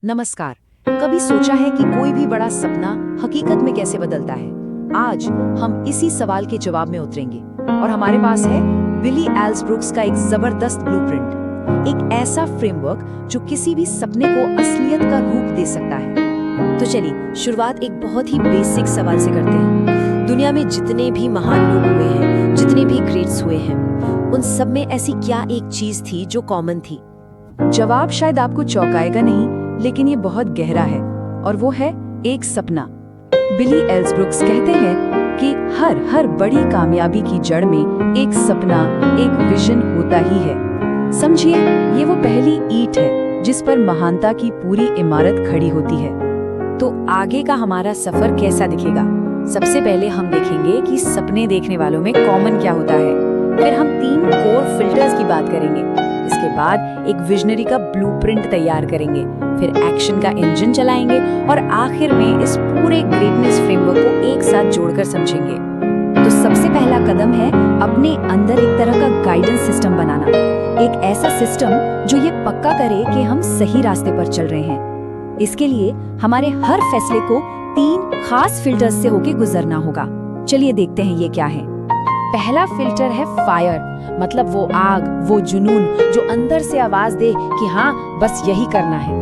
नमस्कार। कभी सोचा है कि कोई भी बड़ा सपना हकीकत में कैसे बदलता है? आज हम इसी सवाल के जवाब में उतरेंगे और हमारे पास है बिली एल्सब्रुक्स का एक जबरदस्त ब्लूप्रिंट, एक ऐसा फ्रेमवर्क जो किसी भी सपने को असलियत का रूप दे सकता है। तो चलिए शुरुआत एक बहुत ही बेसिक सवाल से करते हैं। दुनिया में जितने भी महान लोग हुए हैं, जितने भी ग्रेट्स हुए हैं, उन सब में ऐसी क्या एक चीज थी जो कॉमन थी? जवाब शायद आपको चौंकाएगा नहीं, लेकिन ये बहुत गहरा है और वो है एक सपना। बिली एल्सब्रुक्स कहते हैं कि हर बड़ी कामयाबी की जड़ में एक सपना, एक विजन होता ही है। समझिए, ये वो पहली ईंट है जिस पर महानता की पूरी इमारत खड़ी होती है। तो आगे का हमारा सफर कैसा दिखेगा? सबसे पहले हम देखेंगे कि सपने देखने वालों में कॉमन क्या होता है। फिर हम 3 कोर फिल्टर्स की बात करेंगे। इसके बाद एक विजनरी का ब्लूप्रिंट तैयार करेंगे, फिर एक्शन का इंजन चलाएंगे और आखिर में इस पूरे ग्रेटनेस फ्रेमवर्क को एक साथ जोड़कर समझेंगे। तो सबसे पहला कदम है अपने अंदर एक तरह का गाइडेंस सिस्टम बनाना, एक ऐसा सिस्टम जो ये पक्का करे कि हम सही रास्ते पर चल रहे हैं। इसके लिए हमारे हर फैसले को 3 खास फिल्टर्स से होके गुजरना होगा। चलिए देखते हैं ये क्या है। पहला फिल्टर है फायर, मतलब वो आग, वो जुनून जो अंदर से आवाज दे कि हाँ, बस यही करना है।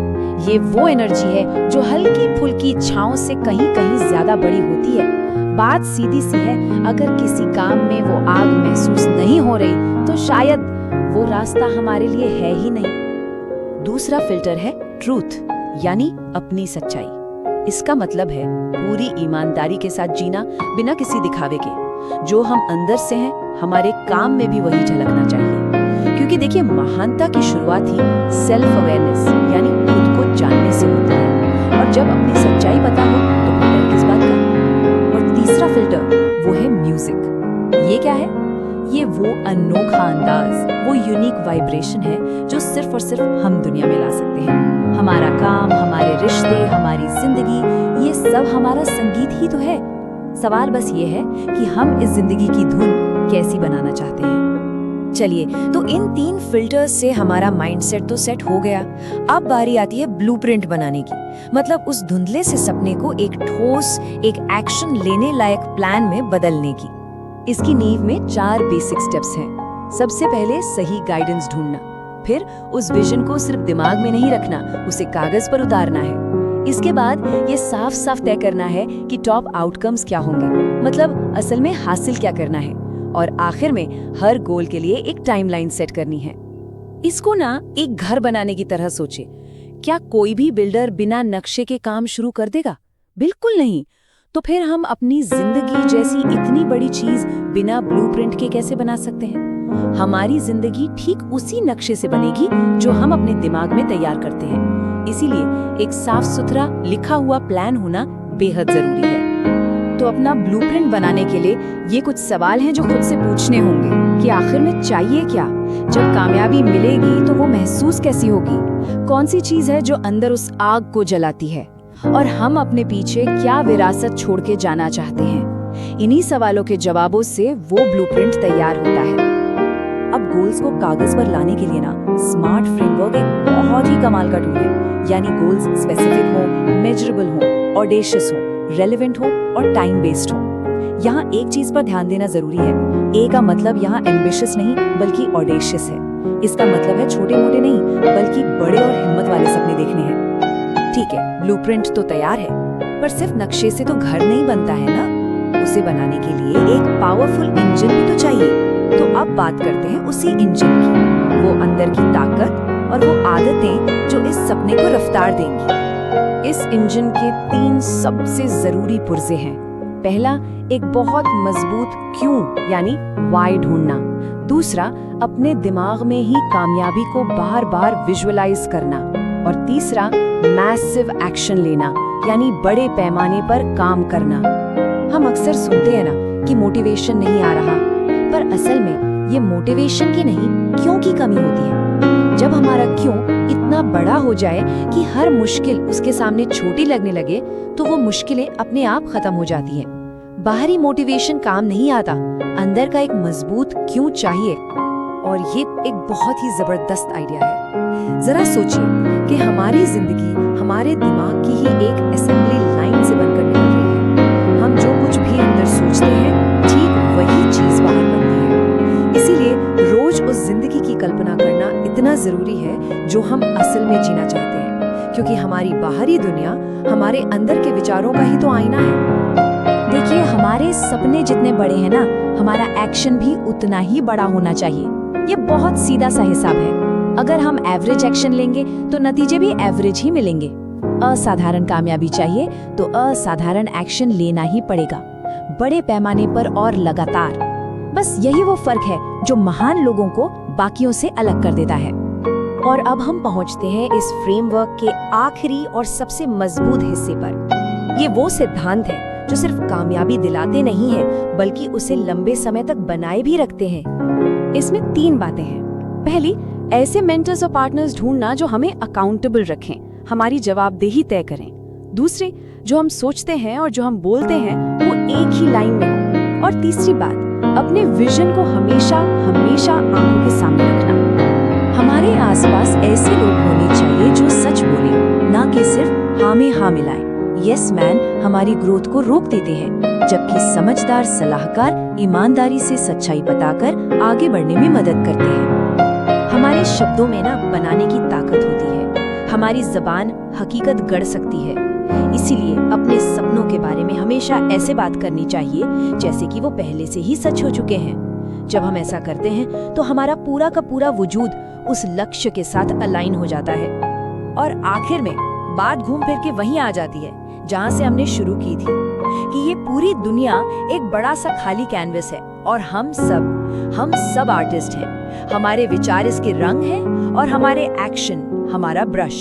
ये वो एनर्जी है जो हल्की फुल्की इच्छाओं से कहीं ज्यादा बड़ी होती है। बात सीधी सी है, अगर किसी काम में वो आग महसूस नहीं हो रही तो शायद वो रास्ता हमारे लिए है ही नहीं। दूसरा फिल्टर है ट्रूथ, यानी अपनी सच्चाई। इसका मतलब है पूरी ईमानदारी के साथ जीना, बिना किसी दिखावे के। जो हम अंदर से हैं, हमारे काम में भी वही झलकना चाहिए। क्योंकि देखिए, महानता की शुरुआत ही सेल्फ अवेयरनेस यानी खुद को जानने से होती है, और जब अपनी सच्चाई पता हो तो फिर डर किस बात का। और तीसरा फिल्टर वो है म्यूजिक। ये क्या है? ये वो अनोखा अंदाज, वो यूनिक वाइब्रेशन है जो सिर्फ और सिर्फ हम दुनिया में ला सकते हैं। हमारा काम, हमारे रिश्ते, हमारी जिंदगी, ये सब हमारा संगीत ही तो है। सवाल बस ये है कि हम इस जिंदगी की धुन कैसी बनाना चाहते हैं। चलिए, तो इन 3 फिल्टर्स से हमारा माइंडसेट तो सेट हो गया। अब बारी आती है ब्लूप्रिंट बनाने की, मतलब उस धुंधले से सपने को एक ठोस, एक एक्शन लेने लायक प्लान में बदलने की। इसकी नींव में 4 बेसिक स्टेप्स हैं। सबसे पहले सही गाइडेंस ढूंढना, फिर उस विजन को सिर्फ दिमाग में नहीं रखना, उसे कागज पर उतारना है। इसके बाद ये साफ साफ तय करना है कि टॉप आउटकम्स क्या होंगे, मतलब असल में हासिल क्या करना है। और आखिर में हर गोल के लिए एक टाइमलाइन सेट करनी है। इसको ना एक घर बनाने की तरह सोचे। क्या कोई भी बिल्डर बिना नक्शे के काम शुरू कर देगा? बिल्कुल नहीं। तो फिर हम अपनी जिंदगी जैसी इतनी बड़ी चीज बिना ब्लूप्रिंट के कैसे बना सकते हैं? हमारी जिंदगी ठीक उसी नक्शे से बनेगी जो हम अपने दिमाग में तैयार करते हैं। इसीलिए एक साफ सुथरा लिखा हुआ प्लान होना बेहद जरूरी है। तो अपना ब्लूप्रिंट बनाने के लिए ये कुछ सवाल हैं जो खुद से पूछने होंगे कि आखिर में चाहिए क्या? जब कामयाबी मिलेगी तो वो महसूस कैसी होगी? कौन सी चीज है जो अंदर उस आग को जलाती है? और हम अपने पीछे क्या विरासत छोड़ के जाना चाहते हैं? इन्हीं सवालों के जवाबों से वो ब्लूप्रिंट तैयार होता है। अब गोल्स को कागज पर लाने के लिए ना स्मार्ट फ्रेमवर्क एक बहुत ही कमाल का टूल है। यानी गोल्स स्पेसिफिक हो, मेजरेबल हो, ऑडेशियस हो, रेलेवेंट हो और टाइम बेस्ड हो। यहाँ एक चीज पर ध्यान देना जरूरी है। ए का मतलब यहाँ एम्बिशियस नहीं बल्कि ऑडेशियस है। इसका मतलब है छोटे मोटे नहीं बल्कि बड़े और हिम्मत वाले सपने देखने हैं। ठीक है, ब्लूप्रिंट तो तैयार है, पर सिर्फ नक्शे से तो घर नहीं बनता है ना। उसे बनाने के लिए एक पावरफुल इंजन भी तो चाहिए। तो अब बात करते हैं उसी इंजन की, वो अंदर की ताकत और वो आदतें जो इस सपने को रफ्तार देंगी। इस इंजन के 3 सबसे जरूरी पुर्जे हैं। पहला, एक बहुत मजबूत क्यों यानी वाई ढूंढना। दूसरा, अपने दिमाग में ही कामयाबी को बार बार विजुअलाइज करना। और तीसरा, मैसिव एक्शन लेना, यानी बड़े पैमाने पर काम करना। हम अक्सर सुनते हैं ना कि मोटिवेशन नहीं आ रहा, पर असल में ये मोटिवेशन की नहीं, क्यों की कमी होती है। जब हमारा क्यों इतना बड़ा हो जाए कि हर मुश्किल उसके सामने छोटी लगने लगे, तो वो मुश्किलें अपने आप खत्म हो जाती हैं। बाहरी मोटिवेशन काम नहीं आता, अंदर का एक मजबूत क्यों चाहिए। और ये एक बहुत ही जबरदस्त आइडिया है। जरा सोचिए कि हमारी जिंदगी, हमारे दिमाग की ही एक असेंबली लाइन से बनकर निकल रही है। हम जो कुछ भी अंदर सोचते हैं, ठीक वही चीज बाहर बनती है। इसीलिए रोज उस जिंदगी की कल्पना करना इतना जरूरी है जो हम असल में जीना चाहते हैं, क्योंकि हमारी बाहरी दुनिया हमारे अंदर के विचारों का ही तो आईना है। देखिए, हमारे सपने जितने बड़े हैं ना, हमारा एक्शन भी उतना ही बड़ा होना चाहिए। ये बहुत सीधा सा हिसाब है। अगर हम एवरेज एक्शन लेंगे तो नतीजे भी एवरेज ही मिलेंगे। असाधारण कामयाबी चाहिए तो असाधारण एक्शन लेना ही पड़ेगा, बड़े पैमाने पर और लगातार। बस यही वो फर्क है जो महान लोगों को बाकियों से अलग कर देता है। और अब हम पहुंचते हैं इस फ्रेमवर्क के आखिरी और सबसे मजबूत हिस्से पर। ये वो सिद्धांत है जो सिर्फ कामयाबी दिलाते नहीं हैं, बल्कि उसे लंबे समय तक बनाए भी रखते हैं। इसमें 3 बातें हैं। पहली, ऐसे मेंटर्स और पार्टनर्स ढूंढना जो हमें अकाउंटेबल रखें, हमारी जवाबदेही तय करें। दूसरे, जो हम सोचते हैं और जो हम बोलते हैं वो एक ही लाइन में हो। और तीसरी बात, अपने विजन को हमेशा हमेशा आंखों के सामने रखना। हमारे आसपास ऐसे लोग होने चाहिए जो सच बोले, ना कि सिर्फ हाँ में हाँ मिलाए। यस मैन हमारी ग्रोथ को रोक देते हैं, जबकि समझदार सलाहकार ईमानदारी से सच्चाई बताकर आगे बढ़ने में मदद करते हैं। हमारे शब्दों में ना बनाने की ताकत होती है। हमारी ज़बान हकीकत गढ़ सकती है। इसीलिए अपने सपनों के बारे में हमेशा ऐसे बात करनी चाहिए जैसे कि वो पहले से ही सच हो चुके हैं। जब हम ऐसा करते हैं तो हमारा पूरा का पूरा वजूद उस लक्ष्य के साथ अलाइन हो जाता है। और आखिर में बात घूम फिर के वहीं आ जाती है जहां से हमने शुरू की थी, कि ये पूरी दुनिया एक बड़ा सा खाली कैनवस है और हम सब आर्टिस्ट हैं। हमारे विचार इसके रंग हैं और हमारे एक्शन हमारा ब्रश।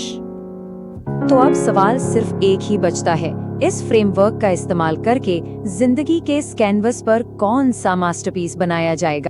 तो अब सवाल सिर्फ एक ही बचता है, इस फ्रेमवर्क का इस्तेमाल करके जिंदगी के इस कैनवस पर कौन सा मास्टरपीस बनाया जाएगा।